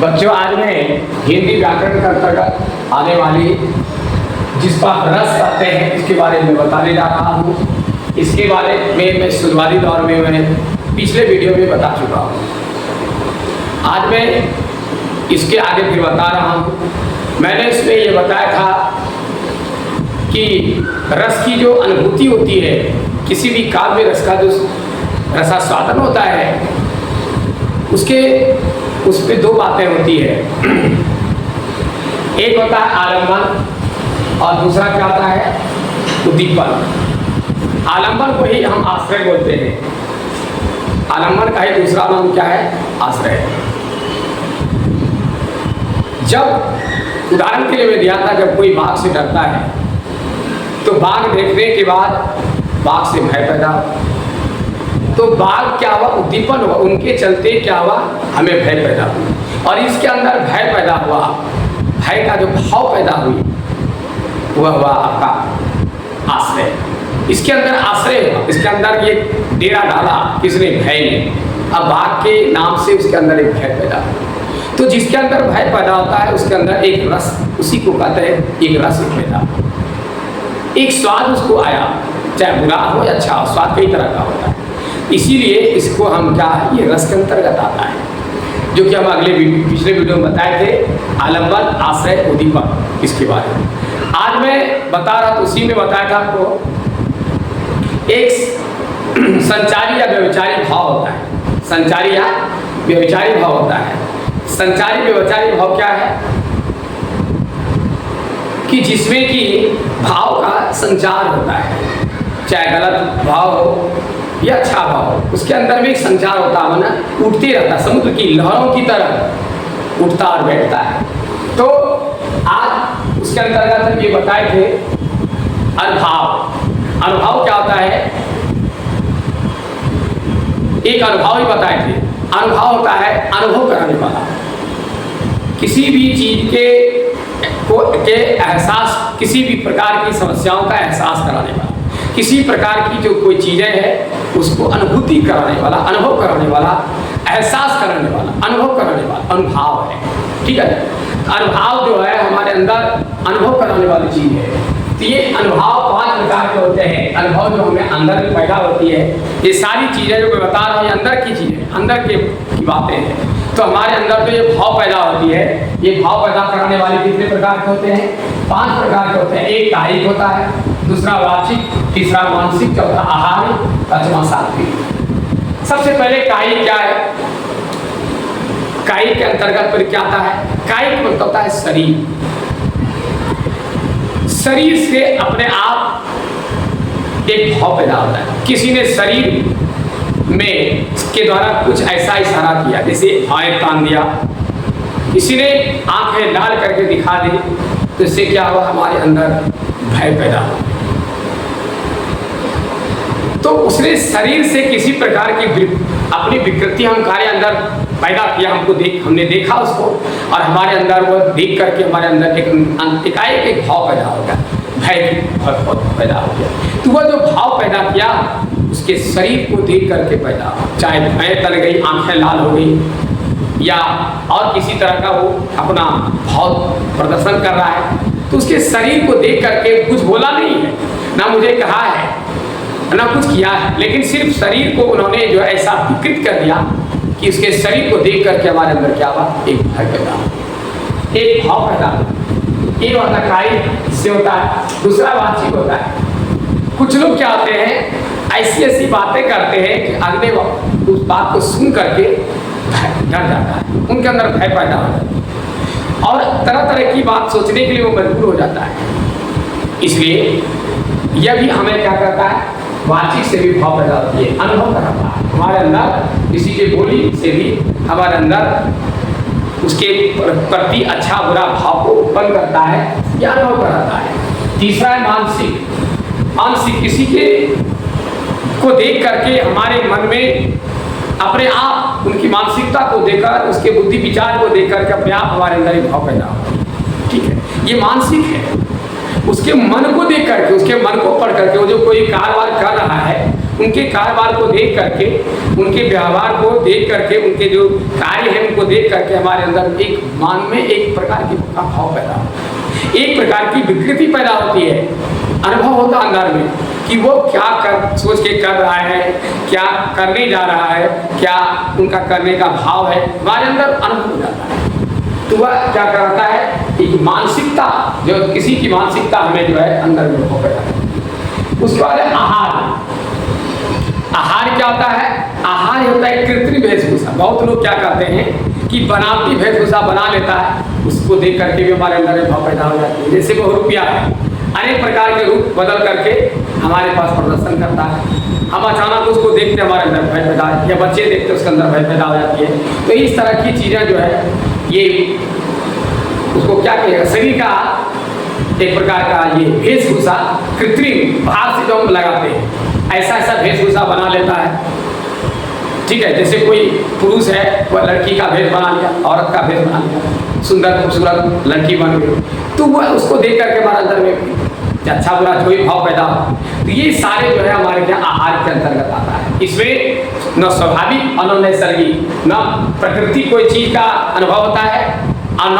बच्चों, आज मैं हिंदी व्याकरण के अंतर्गत आने वाली जिस पर रस कहते हैं इसके बारे में बताने जा रहा हूँ। इसके बारे में मैं शुरुआती दौर में मैंने पिछले वीडियो में बता चुका हूँ। आज मैं इसके आगे फिर बता रहा हूँ। मैंने इसमें ये बताया था कि रस की जो अनुभूति होती है, किसी भी काव्य रस का जो रसास्वादन होता है, उस पे दो बातें होती है। एक होता है आलम्बन और दूसरा क्या होता है उद्दीपन। आलम्बन को ही हम आश्रय बोलते हैं। आलम्बन का ही दूसरा नाम क्या है? आश्रय। जब उदाहरण के लिए मैं दिया था, जब कोई बाघ से डरता है तो बाघ देखने के बाद बाघ से भय पैदा, तो बाघ क्या हुआ? उद्दीपन हुआ। उनके चलते क्या हुआ? हमें भय पैदा हुआ। और इसके अंदर भय पैदा हुआ, भय का जो भाव पैदा हुई वह हुआ आपका आश्रय। इसके अंदर आश्रय हुआ, इसके अंदर ये डेरा डाला किसने? भय ने। अब बाघ के नाम से उसके अंदर एक भय पैदा हुआ। तो जिसके अंदर भय पैदा होता है उसके अंदर एक रस, उसी को कहते हैं एक रस पैदा, एक स्वाद उसको आया, चाहे बुरा हो या अच्छा हो, स्वाद कई तरह का होता है। इसीलिए इसको हम क्या है, ये रस के अंतर्गत आता है, जो कि हम पिछले वीडियो में बताए थे, आलम्बन, आश्रय, उद्दीपक, इसके बारे में। आज मैं बता रहा था, उसी में बताया था आपको, एक संचारी या व्यभिचारी भाव होता है। संचारी या व्यभिचारी भाव होता है। संचारी व्यभिचारी भाव क्या है कि जिसमें कि भाव का संचार होता है, चाहे गलत भाव हो या अच्छा भाव, उसके अंदर में एक संचार होता है, ना उठते रहता है, समुद्र की लहरों की तरह उठता और बैठता है। तो आज उसके अंतर्गत हम ये बताए थे अनुभाव। अनुभाव क्या होता है? एक अनुभव ही बताए थे। अनुभव होता है अनुभव कराने वाला, किसी भी चीज के एहसास, किसी भी प्रकार की समस्याओं का एहसास कराने वाला, किसी प्रकार की जो कोई चीजें हैं उसको अनुभूति कराने वाला, अनुभव कराने वाला, एहसास कराने वाला, अनुभव कराने वाला अनुभाव है। ठीक है, अनुभाव जो है हमारे अंदर अनुभव कराने वाली चीज है। तो ये अनुभव 5 प्रकार के होते हैं। अनुभव जो हमें अंदर में पैदा होती है, ये सारी चीजें जो मैं बता रहा हूँ ये अंदर की चीजें, अंदर की बातें हैं। तो हमारे अंदर तो ये भाव पैदा होती है। ये भाव पैदा कराने वाले कितने प्रकार के होते हैं? 5 प्रकार के होते हैं। एक कायिक होता है, दूसरा वाचिक, तीसरा मानसिक, चौथा आहार, पांचवा सात्विक। सबसे पहले कायिक क्या है? कायिक के अंतर्गत पर क्या आता है? कायिक मतलब होता है शरीर। शरीर से अपने आप एक भाव पैदा होता है। किसी ने शरीर में के द्वारा कुछ ऐसा इशारा किया, जैसे आंखें तान दिया, किसी ने आंखें लाल करके दिखा दी, तो इससे क्या हुआ? हमारे अंदर भय पैदा हुआ। तो उसने शरीर से किसी प्रकार की अपनी विकृति हमारे अंदर पैदा किया, हमने देखा उसको, और हमारे अंदर वो देख करके हमारे अंदर एक भाव पैदा हो गया, भय पैदा हो गया। तो वह जो भाव पैदा किया उसके शरीर को देख करके पैदा हो, चाहे भय तल गई, आंखें लाल हो गई, या और किसी तरह का वो अपना भाव प्रदर्शन कर रहा है, तो उसके शरीर को देख करके कुछ बोला नहीं है, ना मुझे कहा है, ना कुछ किया है, लेकिन सिर्फ शरीर को उन्होंने जो ऐसा विकृत कर दिया कि उसके शरीर को देख करके हमारे अंदर क्या हुआ? एक भय पैदा, एक भाव पैदा। एक होता कायिक से होता है, दूसरा वाचिक होता है। कुछ लोग क्या होते हैं, ऐसी ऐसी बातें करते हैं कि अगले उस बात को सुन करके डर जाता है, उनके अंदर भय पैदा हो जाता है और तरह तरह की बात सोचने के लिए वो मजबूर हो जाता है। इसलिए यह भी हमें क्या करता है? वाचिक से भी भाव पैदा होती है, अनुभव कराता है हमारे अंदर। किसी के बोली से भी हमारे अंदर उसके प्रति अच्छा बुरा भाव को उत्पन्न करता है या अनुभव कराता है। तीसरा है मानसिक। मानसिक किसी के को देख करके हमारे मन में अपने आप उनकी मानसिकता को देखकर, उसके बुद्धि विचार को देख करके अपने आप हमारे अंदर एक भाव पैदा होता है। ठीक है, ये मानसिक है। उसके मन को देख करके, उसके मन को पढ़ करके वो जो कोई कारोबार कर रहा है उनके कारोबार को देख करके, उनके व्यवहार को देख करके, उनके जो कार्य है उनको देख करके हमारे अंदर एक मन में एक प्रकार की का भाव पैदा होता है, एक प्रकार की विकृति पैदा होती है, अनुभव होता है अंदर में कि वो क्या कर सोच के कर रहा है, क्या करने जा रहा है, क्या उनका करने का भाव है, हमारे अंदर अनुभव हो जाता है। तो वह क्या करता है, एक मानसिकता, जो किसी की मानसिकता हमें जो है अंदर में हो पैदा है। उसके बाद आहार। आहार क्या होता है? आहार होता है कृत्रिम वेशभूषा। बहुत लोग क्या करते हैं कि बनावटी वेशभूषा बना लेता है, उसको देख करके भी हमारे अंदर में भाव पैदा हो जाती है। जैसे वो रुपया है, अनेक प्रकार के रूप बदल करके हमारे पास प्रदर्शन करता है, हम अचानक उसको देखते हमारे अंदर भय पैदा, या बच्चे देखते उसके अंदर भय पैदा हो जाती है। तो इस तरह की चीज़ें जो है ये उसको क्या कहेगा, शरीर का एक प्रकार का ये वेशभूषा कृत्रिम बाहर से जो हम लगाते हैं, ऐसा ऐसा वेशभूषा बना लेता है। ठीक है, जैसे कोई पुरुष है वह लड़की का भेष बना लिया, औरत का भेष बना लिया, सुंदर खूबसूरत लड़की बन गई, तो वह उसको देख करके हमारे अंदर में अच्छा बुरा जो भी भाव पैदा हो। तो ये सारे जो है हमारे क्या आहार के अंतर्गत आता है। इसमें न स्वाभाविक और न नैसर्गिक, न प्रकृति कोई चीज का अनुभव होता है और न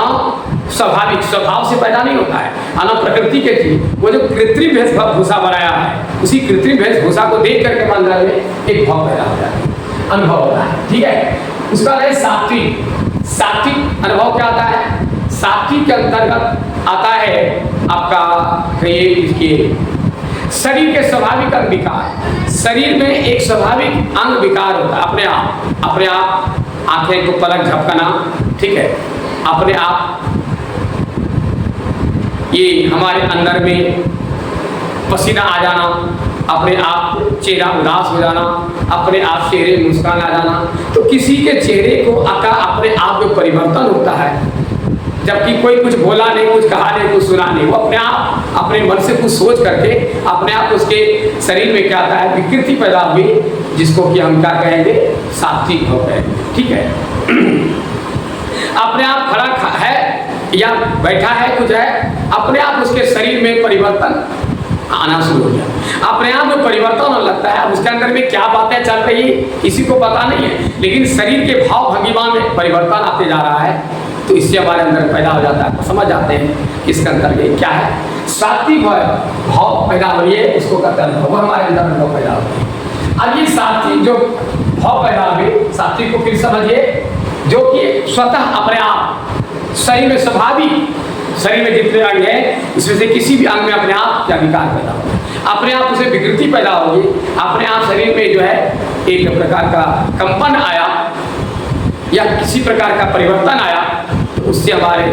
स्वाभाविक स्वभाव से पैदा नहीं होता है, और न प्रकृति के चीज। वो जो कृत्रिम वेशभूषा बनाया है, उसी कृत्रिम वेशभूषा को देख करके अंदर में एक भाव पैदा हो जाता है, अनुभव होता है। ठीक है, उसका है सात्विक। सात्विक अनुभव क्या आता है? सात्विक के अंतर्गत आता है आपका ये इसके शरीर के स्वाभाविक अंग विकार। शरीर में एक स्वाभाविक अंग विकार होता है अपने आप आंखें को पलक झपकना, ठीक है, अपने आप ये हमारे अंदर में पसीना आ जाना, अपने आप चेहरा उदास हो जाना, अपने आप चेहरे में मुस्कान आ जाना। तो किसी के चेहरे को अपने आप में परिवर्तन होता है, जबकि कोई कुछ बोला नहीं, कुछ कहा नहीं, कुछ सुना नहीं, वो अपने आप अपने मन से कुछ सोच करके अपने आप उसके शरीर में क्या आता है, विकृति पैदा हुई, जिसको कि हम क्या कहेंगे, सात्विक हो गए। ठीक है, अपने आप खड़ा है या बैठा है, कुछ है, अपने आप उसके शरीर में परिवर्तन आना शुरू हो गया, अपने आप में परिवर्तन होने लगता है। उसके अंदर में क्या बातें चल रही है किसी को पता नहीं है, लेकिन शरीर के भाव भंगिमा में परिवर्तन आते जा रहा है। तो इससे हमारे अंदर पैदा हो जाता है, समझ जाते हैं कि इसके अंदर में क्या है, सात्विक भाव पैदा हो रही है, उसको कहते हैं वो हमारे अंदर में पैदा हो रही है। अब ये सात्विक जो भाव पैदा हुए, सात्विक को फिर समझिए, जो कि स्वतः अपने आप शरीर में स्वाभाविक, शरीर में जितने अंग हैं उसमें से किसी भी अंग में अपने आप क्या विकार पैदा होगा, अपने आप उसे विकृति पैदा होगी, अपने आप शरीर में जो है एक प्रकार का कंपन आया या किसी प्रकार का परिवर्तन आया, तो उससे हमारे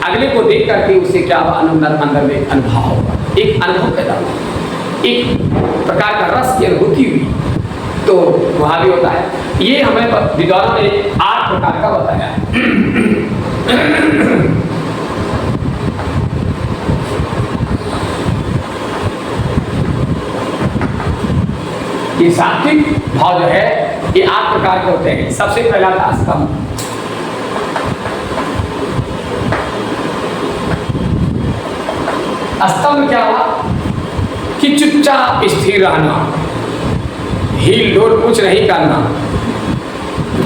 अगले को देख करके उससे क्या अंदर में एक अनुभव होगा, एक अनुभव पैदा होगा, एक प्रकार का रस की अनुभूति हुई, तो वहाँ भी होता है। ये हमें विद्वानों ने 8 प्रकार का बताया है। ये सात्विक भाव जो है ये 8 प्रकार के होते हैं। सबसे पहला था स्तंभ। स्तंभ क्या हुआ कि चुपचाप स्थिर रहना, हिल डोल कुछ नहीं करना,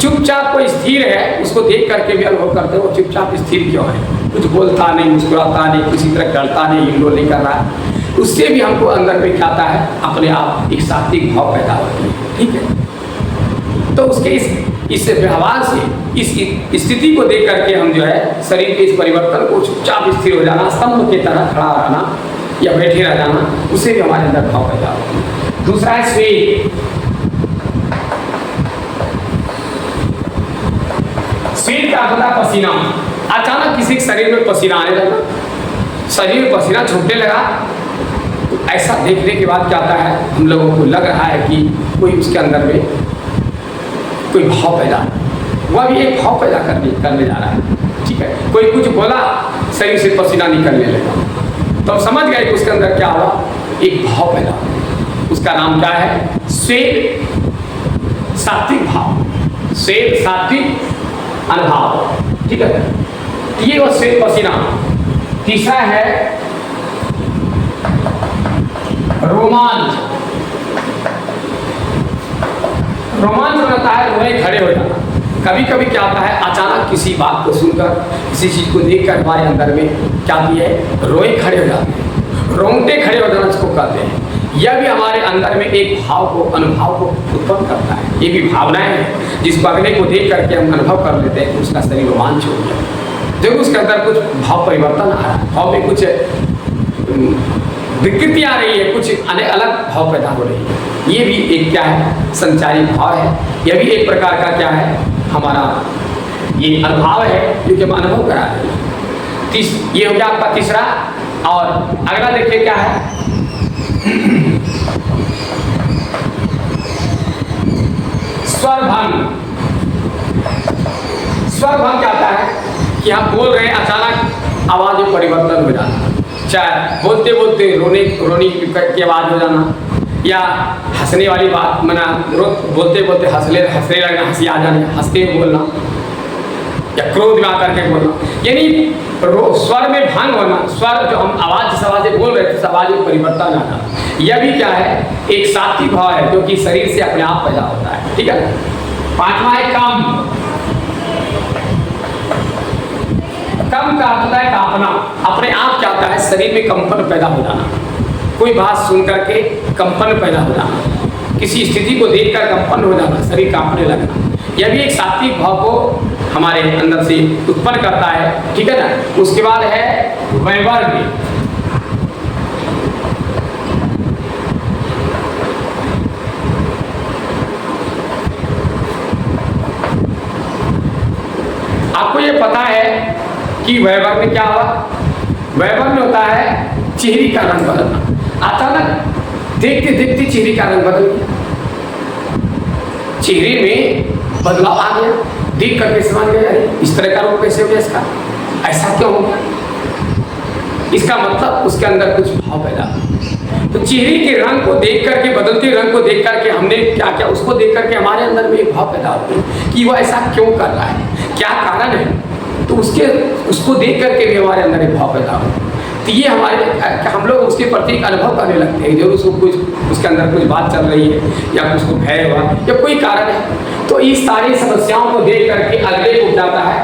चुपचाप कोई स्थिर है उसको देख करके भी अनुभव करते हो चुपचाप स्थिर क्यों है, कुछ बोलता नहीं, मुस्कुराता नहीं, किसी तरह डरता नहीं, हिल डोल नहीं कर रहा है, उससे भी हमको अंदर में क्या आता है, अपने आप एक सात्विक भाव पैदा होती है। ठीक है, तो उसके इस व्यवहार से इस स्थिति को देख करके हम जो है शरीर के इस परिवर्तन को चुपचाप स्थिर हो जाना, स्तंभ की तरह खड़ा रहना या बैठे रह जाना, उससे भी हमारे अंदर भाव पैदा होता है। दूसरा है स्वेग। स्वेग का होता है पसीना। अचानक किसी के शरीर में पसीना आने लगा, शरीर में पसीना छूटने लगा, तो ऐसा देखने के बाद क्या आता है, हम लोगों को लग रहा है कि कोई उसके अंदर में कोई भाव पैदा, वह भी एक भाव पैदा करने जा रहा है। ठीक है, कोई कुछ बोला, शरीर से पसीना निकलने लगा, तो हम समझ गए कि उसके अंदर क्या हुआ, एक भाव पैदा, उसका नाम क्या है, स्वेग, सात्विक भाव, स्वेग सात्विक अनुभव। ठीक है, ये वो स्वेग पसीना। तीसरा है रोमांच। रोमांच होता है, रोए खड़े हो जाना। कभी कभी क्या होता है, अचानक किसी बात को सुनकर, किसी चीज़ को देखकर हमारे अंदर में क्या दिया है, रोए खड़े हो जाते हैं, रोंगटे खड़े हो जाना इसको कहते हैं। यह भी हमारे अंदर में एक भाव को, अनुभव को उत्पन्न करता है। ये भी भावनाएं हैं जिसको अगले को देख करके हम अनुभव कर लेते हैं कि उसका शरीर रोमांच हो गया, जब उसके अंदर कुछ भाव परिवर्तन आ रहा है, भाव में कुछ विकृति आ रही है, कुछ अलग भाव पैदा हो रही है। ये भी एक क्या है, संचारी भाव है। यह भी एक प्रकार का क्या है, हमारा ये अनुभव है जो कि हम अनुभव करा रहे हैं। ये हो गया आपका तीसरा। और अगला देखिए क्या है, स्वरभंग। स्वरभंग क्या होता है कि हम बोल रहे हैं, अचानक आवाज में परिवर्तन हो जाना, चाहे बोलते बोलते रोने की आवाज हो जाना, या हंसने वाली बात मना बोलते बोलते हंसने लगना, हंसी आ जाना, हंसते हुए बोलना, या क्रोध में आकर के बोलना, यानी स्वर में भंग होना। स्वर जो हम आवाज, जिस आवाज से बोल रहे थे उस आवाज में परिवर्तन आना, यह भी क्या है, एक सात्विक भाव है जो कि शरीर से अपने आप पैदा होता है। ठीक है। पांचवा है कम। कम का होता है कांपना, अपने आप क्या होता है, शरीर में कंपन पैदा हो जाना, कोई बात सुन करके कंपन पैदा हो जाना, किसी स्थिति को देखकर कंपन हो जाना, शरीर कांपने लगना, यह भी एक सात्विक भाव को हमारे अंदर से उत्पन्न करता है। ठीक है ना। उसके बाद है वैवर्ग। आपको ये पता है कि वैवर्ग में क्या हुआ, वैवर्ग में होता है चेहरे का रंग बदलना। अचानक देखते देखते चेहरे का रंग बदल गया, चेहरे में बदलाव आ गया, देख करके समझ गया इस तरह का रोग कैसे हो गया, इसका ऐसा क्यों हो गया, इसका मतलब उसके अंदर कुछ भाव पैदा। तो चेहरे के रंग को देख करके, बदलते रंग को देख करके हमने क्या किया, उसको देख करके हमारे अंदर में एक भाव पैदा होता है कि वह ऐसा क्यों कर रहा है, क्या कारण है। तो उसको देख करके भी हमारे अंदर एक भाव पैदा हो। तो ये हमारे, हम लोग उसके प्रति एक अनुभव करने लगते हैं, जो उसको कुछ, उसके अंदर कुछ बात चल रही है, या उसको भय हुआ, या कोई कारण है। तो इस सारी समस्याओं को देख करके अगले को जाता है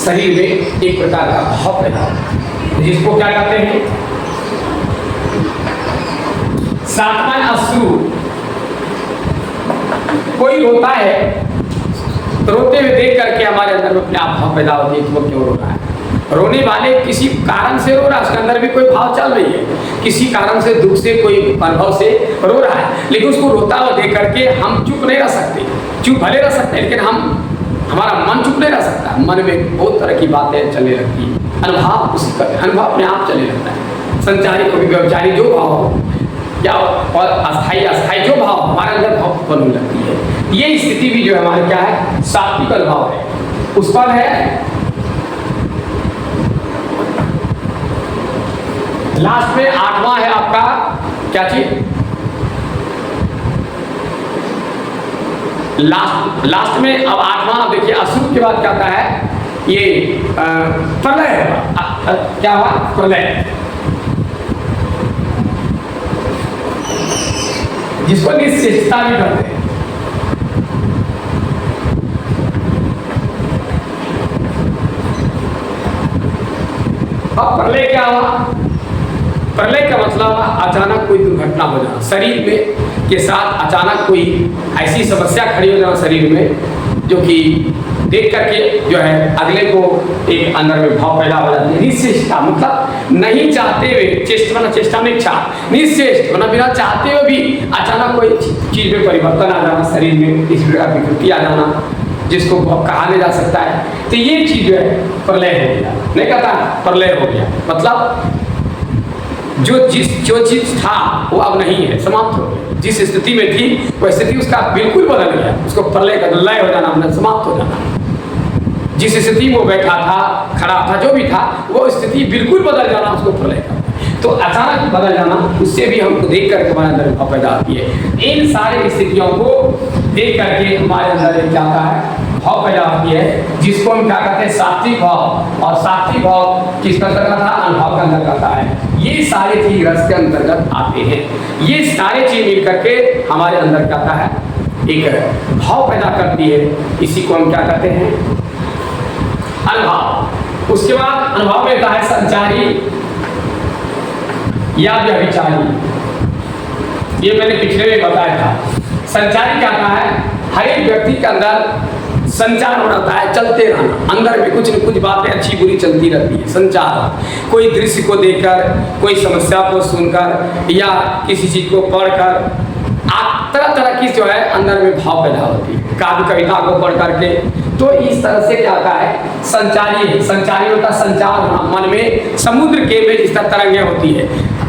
शरीर में एक प्रकार का भाव पैदा होता है, जिसको क्या कहते हैं, सातवां अश्रु। कोई रोता है, रोते हुए देख करके हमारे अंदर में अपने आप भाव पैदा होती है कि वो क्यों रो रहा है। रोने वाले किसी कारण से रो रहा है, उसके अंदर भी कोई भाव चल रही है, किसी कारण से, दुख से, कोई अनुभव से रो रहा है, लेकिन उसको रोता हुआ देख करके हम चुप नहीं रह सकते। चुप भले रह सकते हैं, लेकिन हमारा मन चुप नहीं रह सकता। मन में बहुत तरह की बातें चलने लगती है, अनुभव उसी का, अनुभव अपने आप चलने लगता है। संचारी को भी व्यवचारी जो भाव हो, या और अस्थाई जो भाव हमारे अंदर भाव उत्पन्न होने लगती है, ये स्थिति भी जो हमारे क्या है, सात्विक अनुभव है। उस पर है लास्ट में आठवां है आपका क्या चीज, लास्ट में अब आठवां देखिए, अशुभ के बाद क्या आता है, ये प्रलय है। क्या हुआ, प्रलय, जिसको निश्चितता भी करते हैं। अब प्रलय क्या हुआ, प्रलय का मतलब अचानक कोई दुर्घटना हो जाना, शरीर में के साथ अचानक कोई ऐसी समस्या खड़ी हो जाना शरीर में, जो कि देख करके जो है अगले को एक अंदर में भाव पैदा हो जाती है। निश्चेष्टा मतलब नहीं चाहते हुए, चेष्टा में इच्छा, निश्चेष्ट मतलब बिना चाहते हुए भी अचानक कोई चीज में परिवर्तन आ जाना, शरीर में इस प्रकार विकृति आ जाना, जिसको कहा नहीं जा सकता है। तो ये चीज जो है प्रलय हो गया, नहीं कहता प्रलय हो गया, मतलब जो चीज था वो अब नहीं है, समाप्त हो गया। जिस स्थिति में थी वह स्थिति उसका बिल्कुल बदल गया, उसको प्रलय का लय हो जाना, मतलब समाप्त हो जाना। जिस स्थिति में वो बैठा था, खड़ा था, जो भी था, वो स्थिति बिल्कुल बदल जाना, उसको प्रलय का। तो अचानक बदल जाना, उससे भी हमको देख करके हमारे अंदर भाव पैदा होती है। इन सारी स्थितियों को देख करके हमारे अंदर क्या आता है, भाव पैदा होती है, जिसको हम क्या कहते हैं, सात्विक भाव। और सात्विक भाव किसका अंतर्गत था, अनुभव का अंतर्गत आता है। ये सारी चीज रस के अंतर्गत आते हैं। ये सारे चीज मिल करके हमारे अंदर क्या आता है, एक भाव पैदा करती है, इसी को हम क्या कहते हैं, अनुभव। उसके बाद अनुभव में है संचारी या व्यभिचारी। ये मैंने पिछले में बताया था। संचारी क्या कहा है, हर एक व्यक्ति के अंदर संचार होता है, चलते रहना, अंदर में कुछ न कुछ बातें अच्छी बुरी चलती रहती है। संचार, कोई दृश्य को देखकर, कोई समस्या को सुनकर या किसी चीज को पढ़कर आप तरह तरह की जो है अंदर में भाव पैदा होती है। काव्य कविता को पढ़ करके, तो इस तरह से क्या होता है, संचारी है। संचारी होता है संचार होना, मन में समुद्र के में जिस तरह तरंगें होती है,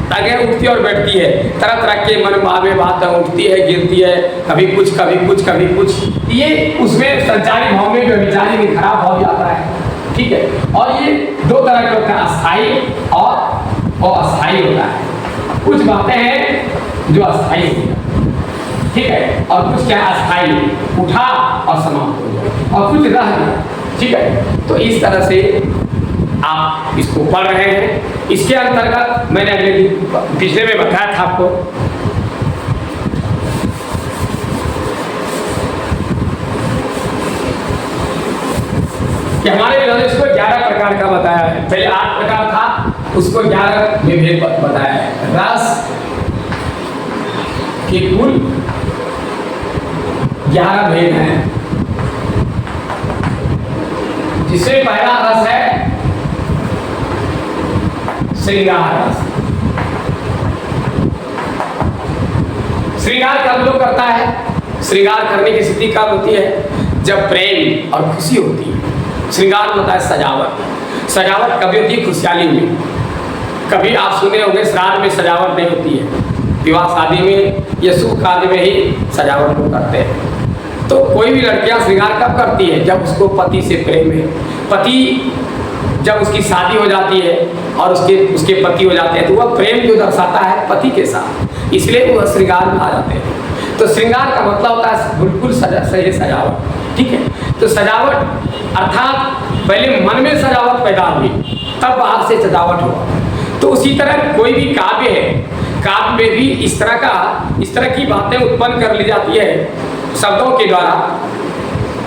तरंगें उठती और बैठती है, तरह तरह के मन भावे बातें उठती है, गिरती है, कभी कुछ कभी कुछ कभी कुछ, ये उसमें संचारी भाव में व्यभिचारी में खराब भाव जाता है। ठीक है, और ये दो तरह के होते हैं, अस्थायी और अस्थायी होता है। कुछ बातें हैं जो अस्थायी होती है, ठीक है, और कुछ क्या अस्थायी, उठा और समाप्त हो गया, और कुछ रह गया। ठीक है, तो इस तरह से आप इसको पढ़ रहे हैं। इसके अंतर्गत मैंने अगले दिन पिछले में बताया था आपको कि हमारे नॉलेज को 11 प्रकार का बताया है। पहले 8 प्रकार था, उसको 11 में भेद बताया है। रस के कुल 11 भेद हैं, जिसमें पहला रस है श्रृंगार रस। श्रृंगार कब लोग करता है, श्रृंगार करने की स्थिति कब होती है, जब प्रेम और खुशी होती है। श्रृंगार होता है सजावट। सजावट कभी होती है खुशहाली में, कभी आप सुने होंगे श्राद्ध में सजावट नहीं होती है, विवाह शादी में या शुभ कार्य में ही सजावट को करते हैं। तो कोई भी लड़कियां श्रृंगार कब करती है, जब उसको पति से प्रेम है। पति जब उसकी शादी हो जाती है और उसके पति हो जाते हैं, तो वह प्रेम जो दर्शाता है पति के साथ, इसलिए वह श्रृंगार में आ जाते हैं। तो श्रृंगार का मतलब होता है बिल्कुल सही सजावट। ठीक है, तो सजावट अर्थात पहले मन में सजावट पैदा हुई, तब बाहर से सजावट हुआ। तो उसी तरह कोई भी काव्य है, काव्य में भी इस तरह की बातें उत्पन्न कर ली जाती है शब्दों के द्वारा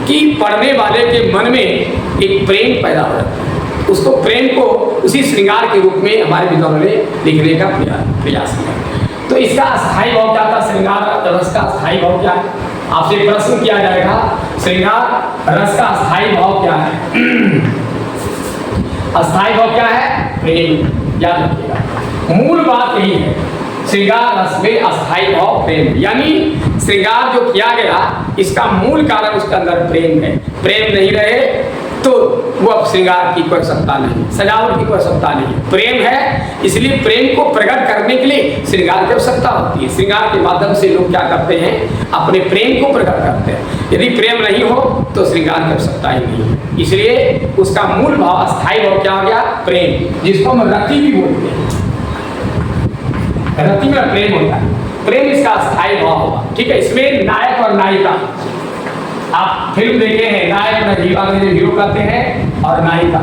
कि पढ़ने वाले के मन में एक प्रेम पैदा हो जाता है। उसको प्रेम को उसी श्रृंगार के रूप में हमारे विद्वानों ने लिखने का प्रयास किया। तो इसका अस्थायी भाव क्या था, श्रृंगार रस का अस्थायी भाव क्या है, आपसे प्रश्न किया जाएगा, श्रृंगार रस का अस्थायी भाव क्या है। अस्थायी भाव क्या है, प्रेम। याद रखिएगा, मूल बात यही है, श्रृंगार रस में अस्थायी भाव प्रेम, यानी श्रृंगार जो किया गया इसका मूल कारण उसके अंदर प्रेम है। प्रेम नहीं रहे तो वो अब श्रृंगार की कोई आवश्यकता नहीं, सजावट की कोई आवश्यकता नहीं। प्रेम है, इसलिए प्रेम को प्रकट करने के लिए श्रृंगार की आवश्यकता होती है। श्रृंगार के माध्यम से लोग क्या करते हैं, अपने प्रेम को प्रकट करते हैं। यदि प्रेम नहीं हो तो श्रृंगार की आवश्यकता ही नहीं है। इसलिए उसका मूल भाव, अस्थायी भाव क्या हो गया, प्रेम, जिसको हम रति भी बोलते हैं। रति में प्रेम होता है, प्रेम इसका अस्थायी भाव होगा। ठीक है, इसमें नायक और नायिका, आप फिल्म देखे हैं, नायक हीरो कहते हैं और नायिका,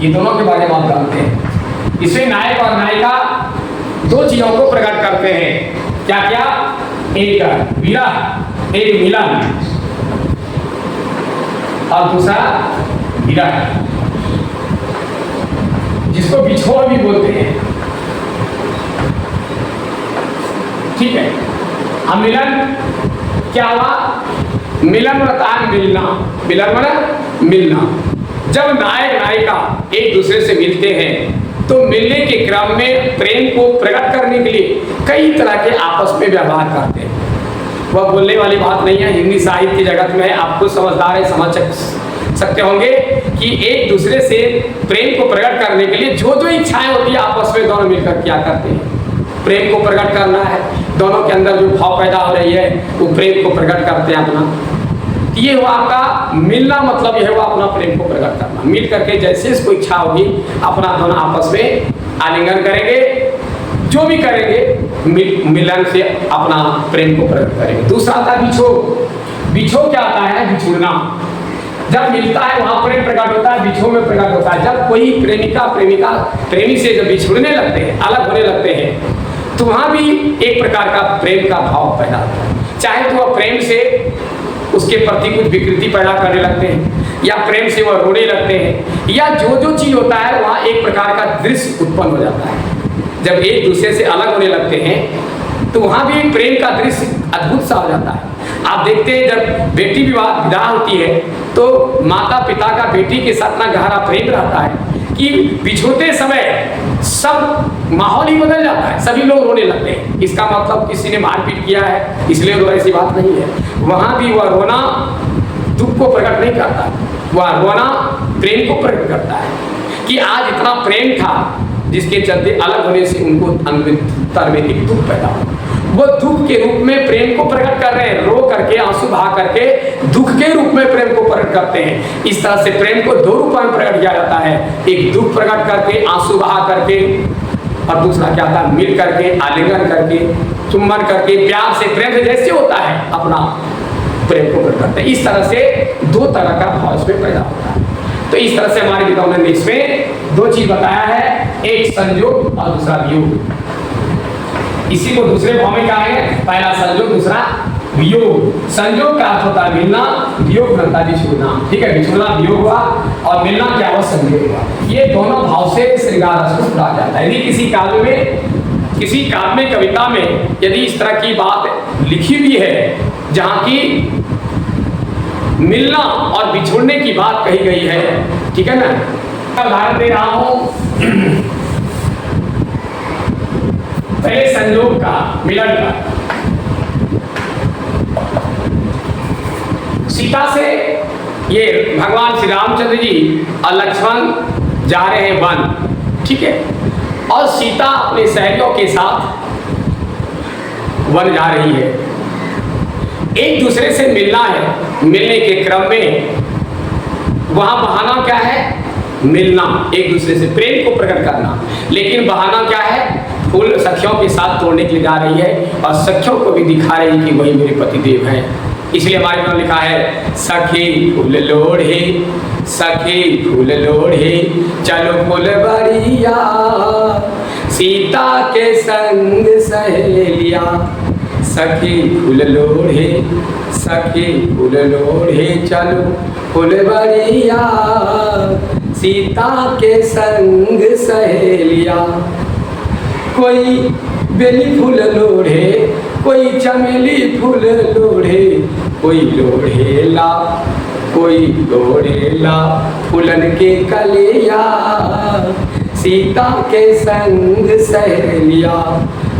ये दोनों के बारे में आप जानते हैं। इसमें नायक और नायिका दो चीजों को प्रकट करते हैं। क्या क्या, एक विरह, एक मिलन, और दूसरा विरह, जिसको बिछोड़ भी बोलते हैं। ठीक है, अब मिलन क्या हुआ, मिलन होता है मिलना, मिलन मतलब मिलना। जब नायक नायिका एक दूसरे से मिलते हैं तो मिलने के क्रम में प्रेम को प्रकट करने के लिए कई तरह के आपस में व्यवहार करते हैं। वह बोलने वाली बात नहीं है, हिंदी साहित्य जगत में आप खुद समझदार है, समझ सकते होंगे कि एक दूसरे से प्रेम को प्रकट करने के लिए जो जो इच्छाएं होती है आपस में दोनों मिलकर क्या करते हैं, प्रेम को प्रकट करना है। दोनों के अंदर जो भाव पैदा हो रही है वो प्रेम को प्रकट करते हैं अपना। ये हुआ आपका मिलना, मतलब यह हुआ अपना प्रेम को प्रकट करना। मिल करके जैसे इसको इच्छा होगी अपना दोनों आपस में आलिंगन करेंगे, जो भी करेंगे मिलन से अपना प्रेम को प्रकट करेंगे। दूसरा आता है बिछो। बिछो क्या आता है, बिछुड़ना। जब मिलता है वहां प्रेम प्रकट होता है, बिछो में प्रकट होता है। जब कोई प्रेमिका प्रेमी से जब बिछुड़ने लगते हैं, अलग होने लगते हैं, तो वहां भी एक प्रकार का प्रेम का भाव पैदा होता है। चाहे तो वह प्रेम से उसके प्रति कुछ विकृति पैदा करने लगते हैं, या प्रेम से वह रोने लगते हैं, या जो जो चीज होता है वहाँ एक प्रकार का दृश्य उत्पन्न हो जाता है। जब एक दूसरे से अलग होने लगते हैं तो वहाँ भी एक प्रेम का दृश्य अद्भुत सा हो जाता है। आप देखते हैं जब बेटी विवाह होती है तो माता पिता का बेटी के साथ इतना गहरा प्रेम रहता है कि बिछोते समय सब माहौल ही बदल जाता है, सभी लोग रोने लगते हैं। इसका मतलब किसी ने मारपीट किया है इसलिए रो, ऐसी बात नहीं है। वहाँ भी वह रोना दुख को प्रकट नहीं करता, वह रोना प्रेम को प्रकट करता है कि आज इतना प्रेम था जिसके चलते अलग होने से उनको अंतर में एक दुख पैदा हो। वो दुख के रूप में प्रेम को प्रकट कर रहे हैं, रो करके आंसू बहा करके दुख के रूप में प्रेम को प्रकट करते हैं। इस तरह से प्रेम को दो रूपों में प्रकट किया जाता है, एक दुख प्रकट करके आंसू बहा करके, और दूसरा क्या था, मिल करके, आलिंगन करके, चुम्बन करके, प्यार से, प्रेम से जैसे होता है अपना प्रेम को प्रकट करते हैं। इस तरह से दो तरह का भाव इसमें पैदा होता है। तो इस तरह से हमारे पिताओं ने इसमें दो चीज बताया है, एक संयोग और दूसरा वियोग। इसी को दूसरे भाव में क्या है, पहला संयोग दूसरा वियोग। संयोग का अर्थ होता है मिलना, वियोग बनता है बिछुड़ना। ठीक है, बिछुड़ना वियोग हुआ और मिलना क्या हुआ, संयोग हुआ। ये दोनों भाव से श्रृंगार रस को पढ़ा जाता है। यदि किसी काव्य में कविता में यदि इस तरह की बात लिखी हुई है जहाँ की मिलना और बिछुड़ने की बात कही गई है, ठीक है ना। उदाहरण दे रहा हूं पहले संयोग का, मिलन का। सीता से ये भगवान श्री रामचंद्र जी और लक्ष्मण जा रहे हैं वन, ठीक है, और सीता अपने सहेलियों के साथ वन जा रही है। एक दूसरे से मिलना है, मिलने के क्रम में वहां बहाना क्या है, मिलना, एक दूसरे से प्रेम को प्रकट करना। लेकिन बहाना क्या है, फूल सखियों के साथ तोड़ने के लिए जा रही है और सखियों को भी दिखा रही है कि वही मेरे पतिदेव हैं। इसलिए हमारे में लिखा है, सखी फूल लोढ़े, सखी फूल लोढ़े, चलो फुलवरिया, सीता के संग सहेलिया। सखी फूल लोढ़े, सखी फूल लोढ़े, चलो फुलवरिया, सीता के संग सहेलिया। कोई बेली फूल लोढ़े, कोई चमेली फूल लोढ़े, कोई लोढ़ेला, कोई लोढ़ेला फूलन के कलिया, सीता के संग सहेलिया।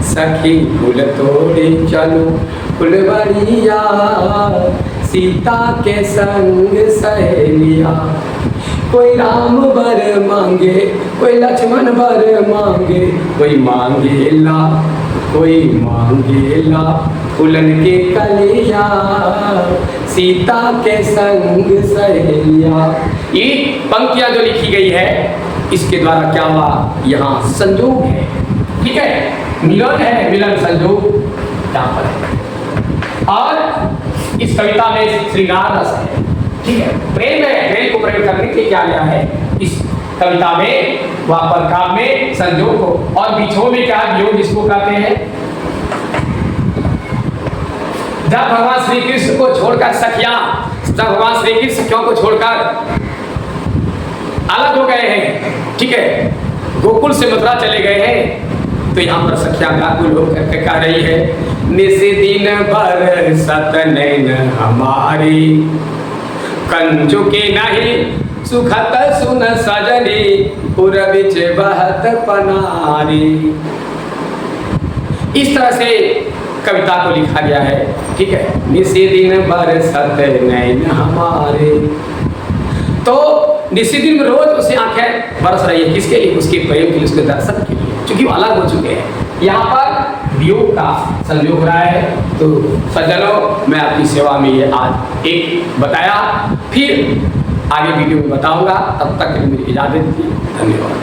सखी फूल तोड़े चलो फुलवरिया, सीता के संग सहेलिया। कोई राम वर मांगे, कोई लक्ष्मण वर मांगे, कोई मांगेला, कोई मांगेला फूलन के कलिया, सीता के संग सहेलिया। ये पंक्तियां जो लिखी गई है इसके द्वारा क्या हुआ, यहाँ संयोग है, ठीक है, मिलन है, मिलन संयोग यहाँ पर है। और इस कविता में श्रृंगार रस है, ठीक है, प्रेम है, प्रेम को प्रकट करने के लिए क्या गया है इस कविता में, वहां पर काव्य में संयोग को, और बिछो में क्या वियोग जिसको कहते हैं। जब भगवान श्री कृष्ण को छोड़कर सखियां, जब भगवान श्री कृष्ण सखियों को छोड़कर अलग हो गए हैं, ठीक है, गोकुल से मथुरा चले गए हैं, तो यहाँ पर सखियां व्याकुल होकर के कह रही है, निस दिन भर सतनैन हमारी, कंचु के नहीं सुखत सुन सजनी, पुरबिच बहत पनारी। इस तरह से कविता को लिखा गया है, ठीक है, निसी दिन बरसत नैन हमारे। तो निसी दिन में रोज उसे आंखें बरस रही है, किसके लिए, उसके प्रेम के लिए, उसके दर्शन के लिए, क्योंकि वो अलग हो चुके हैं। यहाँ पर वियोग का संयोग रहा है। तो सज्जनों, मैं आपकी सेवा में ये आज एक बताया, फिर आगे वीडियो में बताऊंगा। तब तक के लिए मेरी इजाजत दी, धन्यवाद।